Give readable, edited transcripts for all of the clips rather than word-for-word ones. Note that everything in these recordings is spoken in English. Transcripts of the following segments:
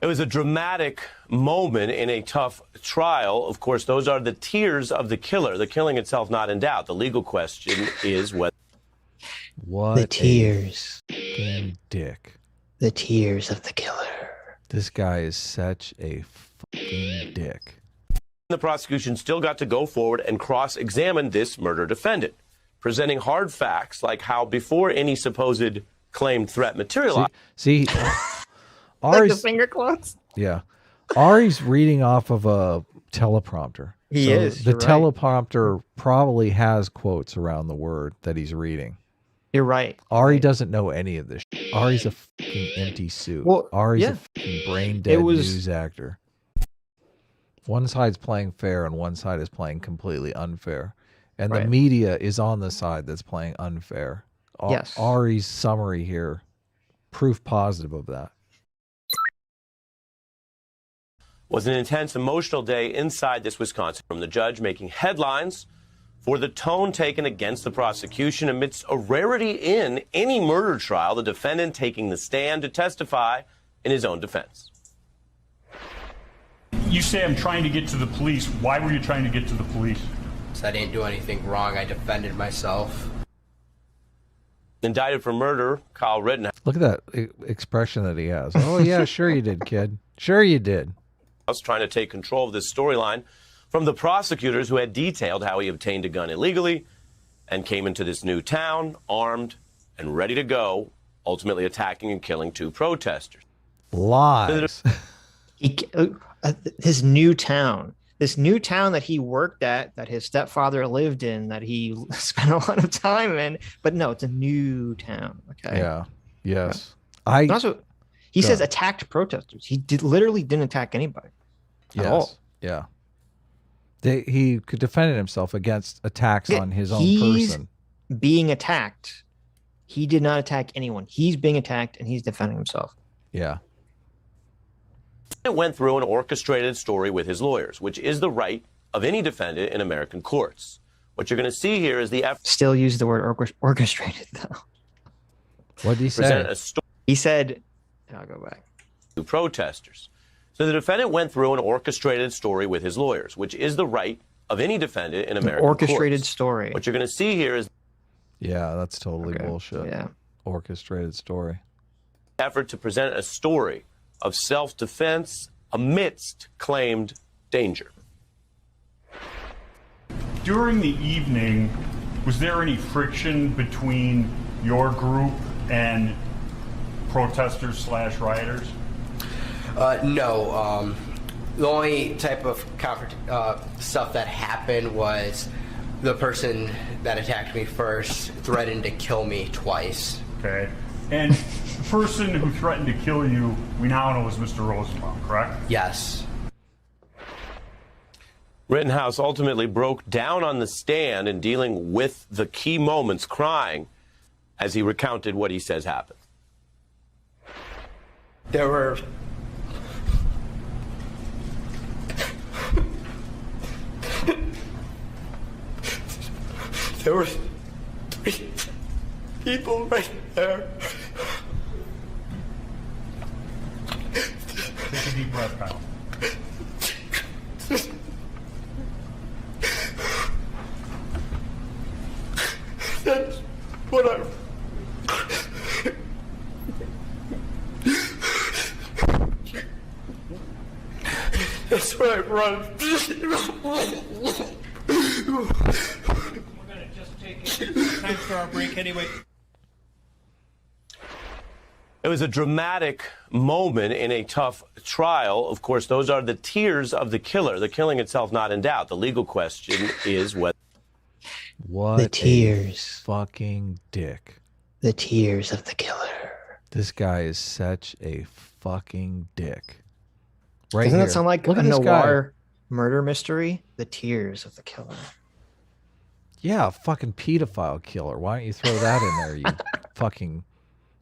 It was a dramatic moment in a tough trial. Of course, those are the tears of the killer. The killing itself not in doubt. The legal question is whether... What the tears. Fucking dick. The tears of the killer. This guy is such a fucking dick. The prosecution still got to go forward and cross-examine this murder defendant, presenting hard facts like how before any supposed claimed threat materialized... See Like the finger quotes? Yeah. Ari's reading off of a teleprompter. He is. The You're right. teleprompter probably has quotes around the word that he's reading. You're right. Ari doesn't know any of this. Ari's a fucking empty suit. Well, Ari's yeah. a fucking brain dead news actor. One side's playing fair and one side is playing completely unfair. And the media is on the side that's playing unfair. Yes. Ari's summary here, proof positive of that. Was an intense, emotional day inside this Wisconsin from the judge making headlines for the tone taken against the prosecution amidst a rarity in any murder trial, the defendant taking the stand to testify in his own defense. You say I'm trying to get to the police. Why were you trying to get to the police? I didn't do anything wrong. I defended myself. Indicted for murder, Kyle Rittenhouse. Look at that expression that he has. Oh, yeah, sure you did, kid. Sure you did. Trying to take control of this storyline from the prosecutors who had detailed how he obtained a gun illegally and came into this new town armed and ready to go, ultimately attacking and killing 2 protesters. Lies. His new town. This new town that he worked at, that his stepfather lived in, that he spent a lot of time in. But no, it's a new town. Okay. Yeah. Yes. And also, he says attacked protesters. He literally didn't attack anybody. At all. Yeah. He could defend himself against attacks on his own person. Being attacked. He did not attack anyone. He's being attacked and he's defending himself. Yeah. It went through an orchestrated story with his lawyers, which is the right of any defendant in American courts. What you're going to see here is the effort. Still use the word orchestrated, though. What did he say? He said, I'll go back. 2 protesters. So the defendant went through an orchestrated story with his lawyers, which is the right of any defendant in American courts. Orchestrated story. What you're going to see here is... Yeah, that's totally bullshit. Yeah. Orchestrated story. Effort to present a story of self-defense amidst claimed danger. During the evening, was there any friction between your group and protesters / rioters? No. The only type of stuff that happened was the person that attacked me first threatened to kill me twice. Okay. And the person who threatened to kill you, we now know is Mr. Rosenbaum, correct? Yes. Rittenhouse ultimately broke down on the stand in dealing with the key moments, crying as he recounted what he says happened. There were there were 3 people right there. Take a deep breath, Kyle. That's what I... That's what I run. We're gonna just take a time for our break anyway. It was a dramatic moment in a tough trial. Of course, those are the tears of the killer. The killing itself not in doubt. The legal question is whether... What the tears. Fucking dick. The tears of the killer. This guy is such a fucking dick. Right Doesn't here. that sound like Look a at this noir guy. murder mystery? The tears of the killer. Yeah, fucking pedophile killer. Why don't you throw that in there, you fucking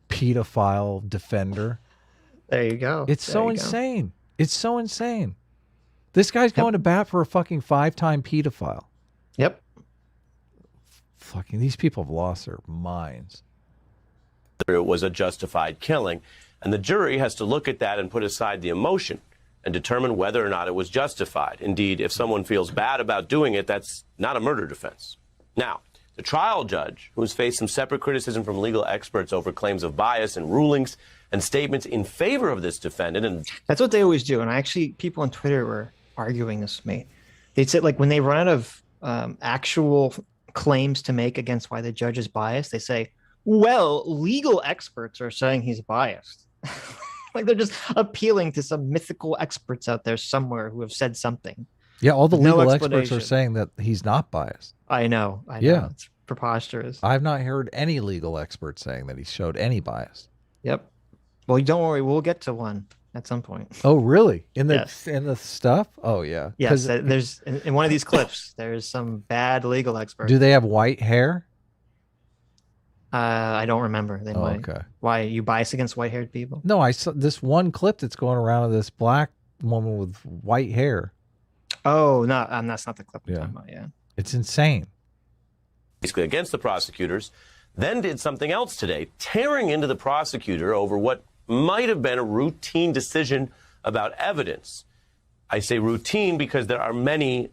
pedophile defender? There you go. It's so insane. It's so insane. This guy's going to bat for a fucking 5-time pedophile. Yep. Fucking these people have lost their minds. It was a justified killing. And the jury has to look at that and put aside the emotion and determine whether or not it was justified. Indeed, if someone feels bad about doing it, that's not a murder defense. Now, the trial judge, who has faced some separate criticism from legal experts over claims of bias and rulings and statements in favor of this defendant. And that's what they always do. And actually, people on Twitter were arguing this with me. They said, like, when they run out of actual claims to make against why the judge is biased, they say, well, legal experts are saying he's biased. Like, they're just appealing to some mythical experts out there somewhere who have said something. Yeah, all the legal experts are saying that he's not biased. I know. Yeah. It's preposterous. I've not heard any legal expert saying that he showed any bias. Yep. Well, don't worry. We'll get to one at some point. Oh, really? In the stuff? Oh, yeah. Yes. There's in one of these clips, there's some bad legal experts. Do they have white hair? I don't remember. They might. Okay. Why, are you biased against white-haired people? No, I saw this one clip that's going around of this black woman with white hair. Oh, no, that's not the clip I'm talking about, yeah. It's insane. Basically against the prosecutors, then did something else today, tearing into the prosecutor over what might have been a routine decision about evidence. I say routine because there are many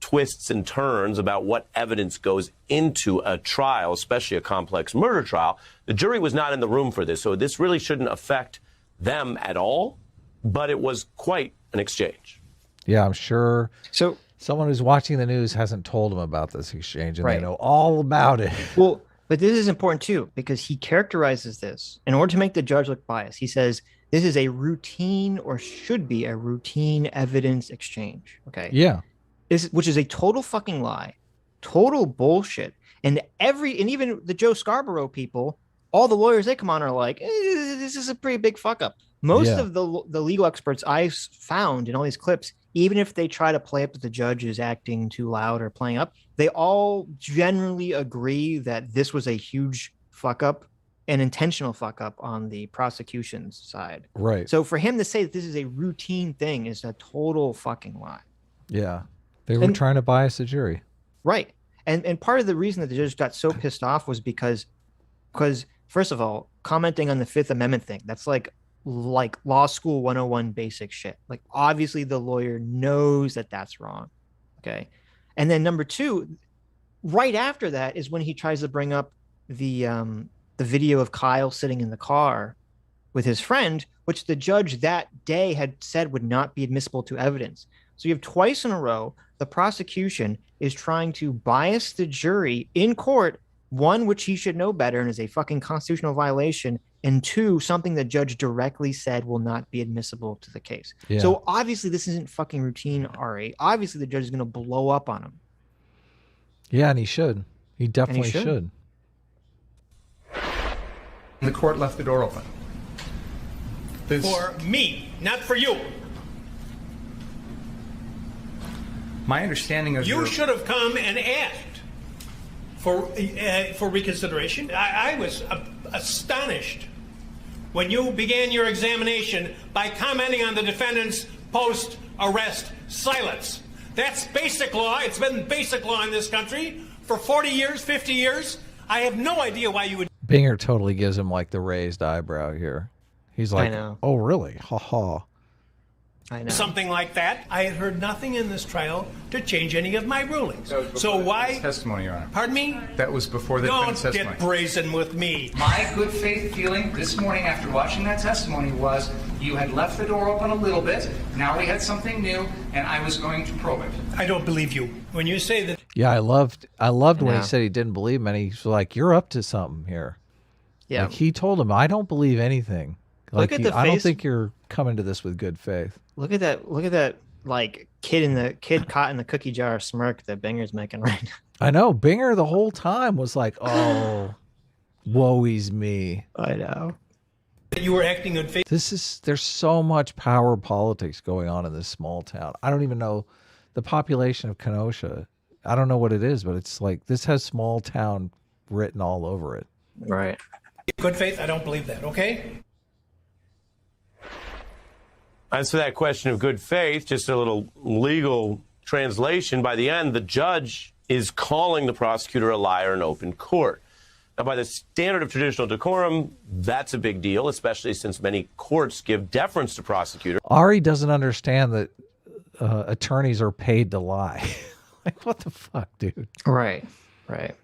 twists and turns about what evidence goes into a trial, especially a complex murder trial. The jury was not in the room for this, so this really shouldn't affect them at all, but it was quite an exchange. Yeah, I'm sure. So someone who's watching the news hasn't told them about this exchange, and they know all about it. Well, but this is important too, because he characterizes this in order to make the judge look biased. He says this is a routine, or should be a routine, evidence exchange. Okay. Yeah. Which is a total fucking lie, total bullshit. And even the Joe Scarborough people, all the lawyers they come on are like, this is a pretty big fuck up. Most of the legal experts I found in all these clips, even if they try to play up that the judge is acting too loud or playing up, they all generally agree that this was a huge fuck up, an intentional fuck up on the prosecution's side. Right. So for him to say that this is a routine thing is a total fucking lie. Yeah. They were trying to bias the jury. Right. And part of the reason that the judge got so pissed off was because first of all, commenting on the Fifth Amendment thing, that's like law school 101 basic shit. Like, obviously the lawyer knows that that's wrong. Okay. And then number two, right after that is when he tries to bring up the video of Kyle sitting in the car with his friend, which the judge that day had said would not be admissible to evidence. So you have twice in a row, the prosecution is trying to bias the jury in court, one, which he should know better and is a fucking constitutional violation, and two, something the judge directly said will not be admissible to the case. Yeah. So obviously this isn't fucking routine, Ari. Obviously the judge is going to blow up on him. Yeah, and he should. He definitely should. The court left the door open. For me, not for you. My understanding of you should have come and asked for reconsideration. I was astonished when you began your examination by commenting on the defendant's post-arrest silence. That's basic law. It's been basic law in this country for 40 years, 50 years. I have no idea why you would. Binger totally gives him like the raised eyebrow here. He's like, oh, really? Ha ha. I know. Something like that. I had heard nothing in this trial to change any of my rulings. So why? Testimony, Your Honor. Pardon me? That was before the defense testimony. Don't get brazen with me. My good faith feeling this morning after watching that testimony was you had left the door open a little bit. Now we had something new, and I was going to probe it. I don't believe you when you say that. Yeah, I loved when he said he didn't believe him, and he's like, "You're up to something here." Yeah, like he told him, "I don't believe anything." Like, look at the face. I don't think you're coming to this with good faith. Look at that like kid caught in the cookie jar smirk that Binger's making right now. I know. Binger the whole time was like, oh, woe-is me. I know. You were acting in faith. There's so much power politics going on in this small town. I don't even know the population of Kenosha. I don't know what it is, but it's like this has small town written all over it. Right. Good faith, I don't believe that, okay? As for that question of good faith, just a little legal translation. By the end, the judge is calling the prosecutor a liar in open court. Now, by the standard of traditional decorum, that's a big deal, especially since many courts give deference to prosecutors. Ari doesn't understand that attorneys are paid to lie. Like, what the fuck, dude? Right, right.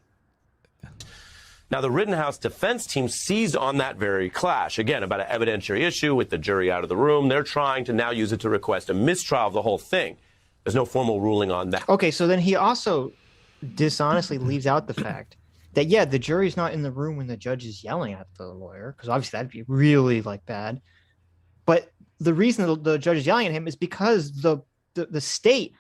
Now, the Rittenhouse defense team seized on that very clash. Again, about an evidentiary issue with the jury out of the room. They're trying to now use it to request a mistrial of the whole thing. There's no formal ruling on that. Okay, so then he also dishonestly leaves out the fact that, yeah, the jury's not in the room when the judge is yelling at the lawyer, because obviously that'd be really like bad. But the reason the judge is yelling at him is because the state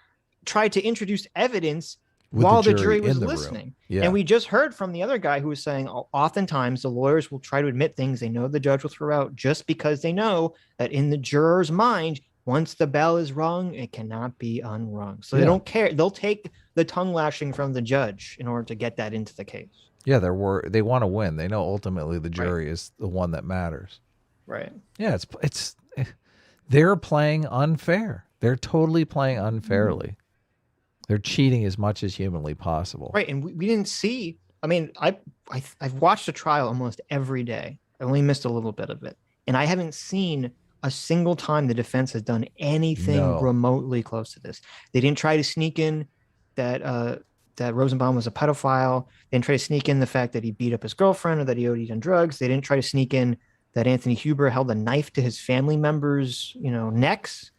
tried to introduce evidence while the jury was listening. Yeah. And we just heard from the other guy who was saying oftentimes the lawyers will try to admit things they know the judge will throw out just because they know that in the juror's mind, once the bell is rung, it cannot be unrung. So they don't care. They'll take the tongue lashing from the judge in order to get that into the case. Yeah, they want to win. They know ultimately the jury is the one that matters. Right. Yeah, they're playing unfair. They're totally playing unfairly. They're cheating as much as humanly possible. Right, and we didn't see. I mean, I've watched a trial almost every day. I only missed a little bit of it, and I haven't seen a single time the defense has done anything remotely close to this. They didn't try to sneak in that Rosenbaum was a pedophile. They didn't try to sneak in the fact that he beat up his girlfriend or that he OD'd on drugs. They didn't try to sneak in that Anthony Huber held a knife to his family members, necks.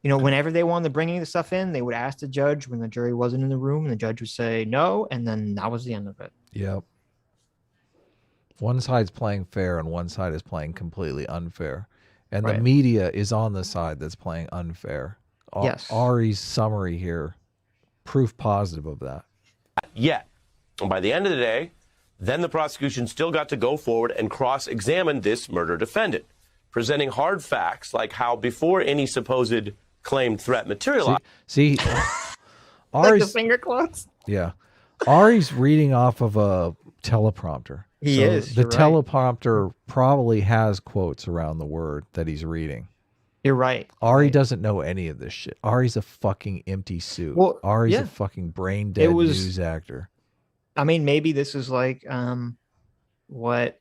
Whenever they wanted to bring any of the stuff in, they would ask the judge when the jury wasn't in the room, and the judge would say no, and then that was the end of it. Yep. One side's playing fair and one side is playing completely unfair. And the media is on the side that's playing unfair. Yes. Ari's summary here, proof positive of that. Yet, and by the end of the day, then the prosecution still got to go forward and cross-examine this murder defendant, presenting hard facts like how before any supposed claimed threat materialized. See, Like the finger quotes? Yeah. Ari's reading off of a teleprompter. He is. The teleprompter probably has quotes around the word that he's reading. You're right. Ari doesn't know any of this shit. Ari's a fucking empty suit. Well, Ari's a fucking brain dead news actor. I mean, maybe this is like what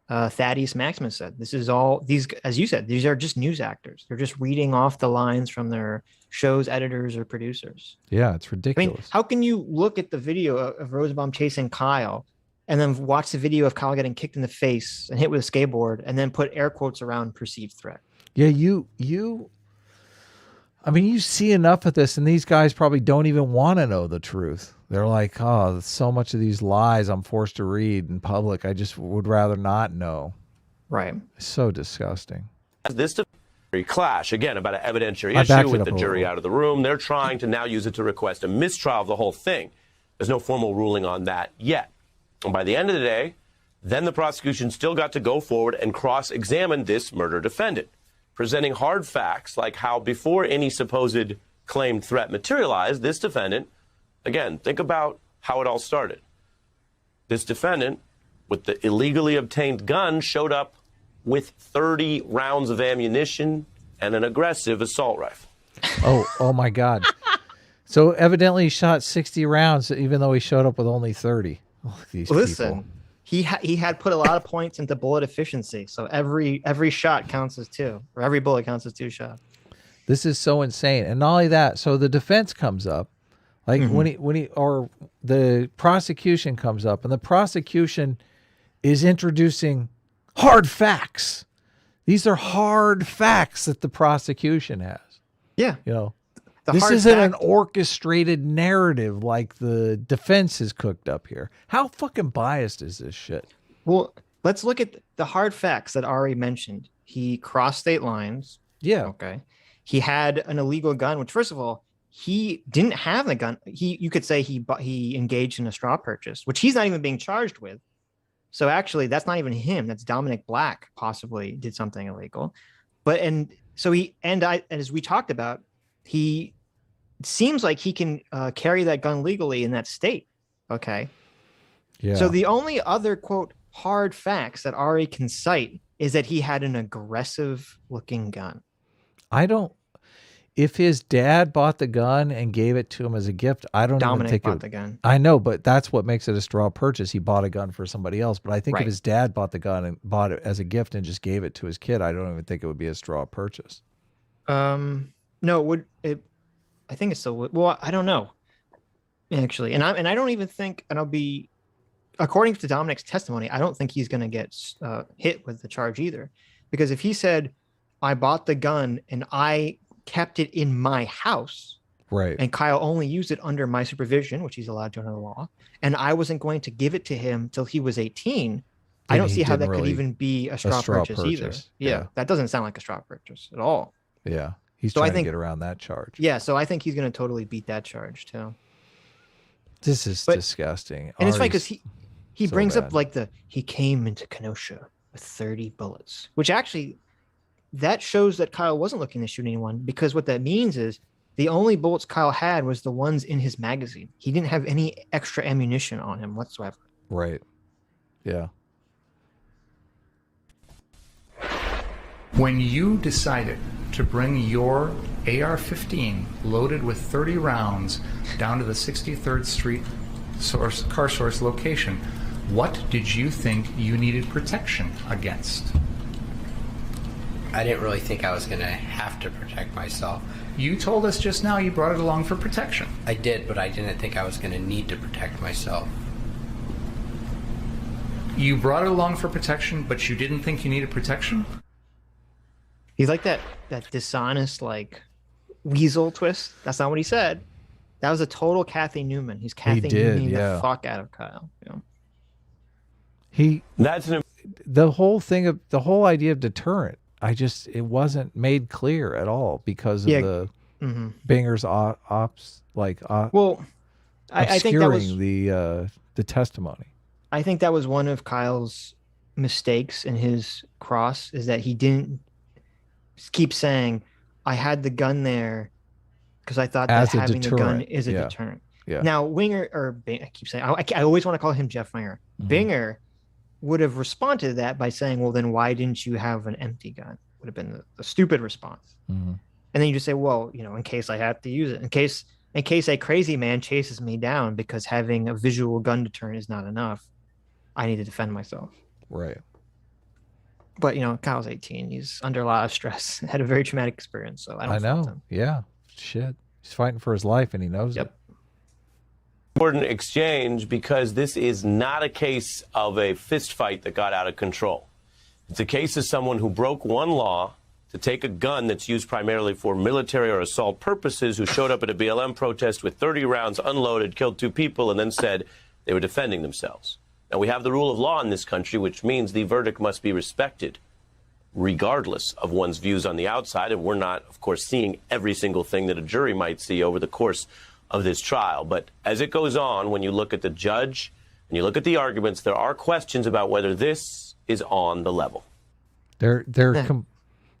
Thaddeus Maximus said. This is all these, as you said, these are just news actors. They're just reading off the lines from their show's editors or producers. Yeah, it's I ridiculous. mean, how can you look at the video of Rosenbaum chasing Kyle and then watch the video of Kyle getting kicked in the face and hit with a skateboard and then put air quotes around perceived threat? Yeah, I mean, you see enough of this, and these guys probably don't even want to know the truth. They're like, oh, so much of these lies I'm forced to read in public, I just would rather not know. Right. It's so disgusting. This clash, again, about an evidentiary issue with the jury out of the room. They're trying to now use it to request a mistrial of the whole thing. There's no formal ruling on that yet. And by the end of the day, then the prosecution still got to go forward and cross-examine this murder defendant, presenting hard facts like how before any supposed claimed threat materialized, this defendant, again, think about how it all started. This defendant, with the illegally obtained gun, showed up with 30 rounds of ammunition and an aggressive assault rifle. Oh my God. So evidently he shot 60 rounds, even though he showed up with only 30. Oh, these people. He had put a lot of points into bullet efficiency, so every shot counts as 2, or every bullet counts as 2 shots. This is so insane. And not only that, so the defense comes up, like or the prosecution comes up, and the prosecution is introducing hard facts. These are hard facts that the prosecution has. Yeah. This isn't an orchestrated narrative like the defense has cooked up here. How fucking biased is this shit? Well, let's look at the hard facts that Ari mentioned. He crossed state lines. Yeah. Okay. He had an illegal gun, which, first of all, he didn't have the gun. You could say he engaged in a straw purchase, which he's not even being charged with. So actually, that's not even him. That's Dominic Black possibly did something illegal. As we talked about, it seems like he can carry that gun legally in that state. Okay. Yeah. So the only other, quote, hard facts that Ari can cite is that he had an aggressive looking gun. if his dad bought the gun and gave it to him as a gift, I don't even think bought the gun. I know, but that's what makes it a straw purchase. He bought a gun for somebody else. But I think if his dad bought the gun and bought it as a gift and just gave it to his kid, I don't even think it would be a straw purchase. No, it would it? I think it still would. Well, I don't know, actually, and I don't even think, and I'll be, according to Dominic's testimony, I don't think he's going to get hit with the charge either, because if he said, "I bought the gun and I kept it in my house," right, and Kyle only used it under my supervision, which he's allowed to under the law, and I wasn't going to give it to him till he was 18, I don't see how that could even be a straw purchase either. Yeah, that doesn't sound like a straw purchase at all. Yeah, he's trying to get around that charge. Yeah, so I think he's going to totally beat that charge too. This is disgusting. And it's funny because he so brings bad. up like he came into Kenosha with 30 bullets, which actually that shows that Kyle wasn't looking to shoot anyone, because what that means is the only bullets Kyle had was the ones in his magazine. He didn't have any extra ammunition on him whatsoever. Right. Yeah. When you decided to bring your AR-15 loaded with 30 rounds down to the 63rd Street car source location, what did you think you needed protection against? I didn't really think I was going to have to protect myself. You told us just now you brought it along for protection. I did, but I didn't think I was going to need to protect myself. You brought it along for protection, but you didn't think you needed protection? He's like that dishonest, like, weasel twist. That's not what he said. That was a total Kathy Newman. He's Kathy Newman the fuck out of Kyle. Yeah. That's the whole idea of deterrent. It wasn't made clear at all because of the Binger's ops, I think that was the testimony. I think that was one of Kyle's mistakes in his cross, is that he didn't keep saying, "I had the gun there because I thought that having the gun is a deterrent." Yeah. Now Winger, I keep saying, I always want to call him Jeff Winger. Binger would have responded to that by saying, "Well, then why didn't you have an empty gun?" Would have been the stupid response. And then you just say, "Well, in case I have to use it, in case a crazy man chases me down because having a visual gun deterrent is not enough, I need to defend myself." Right. But Kyle's 18. He's under a lot of stress. Had a very traumatic experience. So I know. Him. Yeah. Shit. He's fighting for his life, and he knows it. Important exchange, because this is not a case of a fist fight that got out of control. It's a case of someone who broke one law to take a gun that's used primarily for military or assault purposes, who showed up at a BLM protest with 30 rounds unloaded, killed 2 people, and then said they were defending themselves. Now, we have the rule of law in this country, which means the verdict must be respected, regardless of one's views on the outside. And we're not, of course, seeing every single thing that a jury might see over the course of this trial. But as it goes on, when you look at the judge and you look at the arguments, there are questions about whether this is on the level. They're An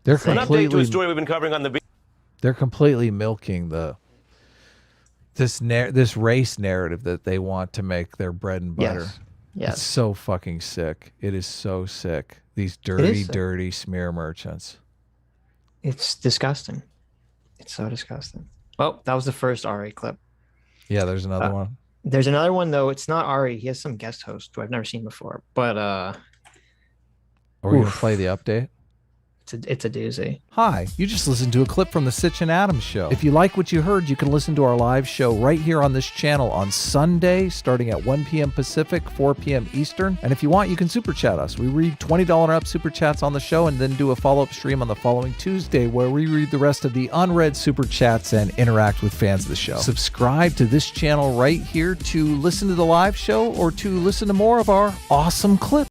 update to a story we've been covering on the. They're completely milking this race narrative that they want to make their bread and butter. Yes. It's so fucking sick. It is so sick. These dirty smear merchants. It's disgusting. It's so disgusting. Well, that was the first Ari clip. Yeah, there's another one. There's another one, though. It's not Ari. He has some guest host who I've never seen before. But are we going to play the update? It's a doozy. Hi, you just listened to a clip from the Sitch and Adams show. If you like what you heard, you can listen to our live show right here on this channel on Sunday, starting at 1 p.m. Pacific, 4 p.m. Eastern. And if you want, you can super chat us. We read $20 and up super chats on the show, and then do a follow-up stream on the following Tuesday where we read the rest of the unread super chats and interact with fans of the show. Subscribe to this channel right here to listen to the live show or to listen to more of our awesome clips.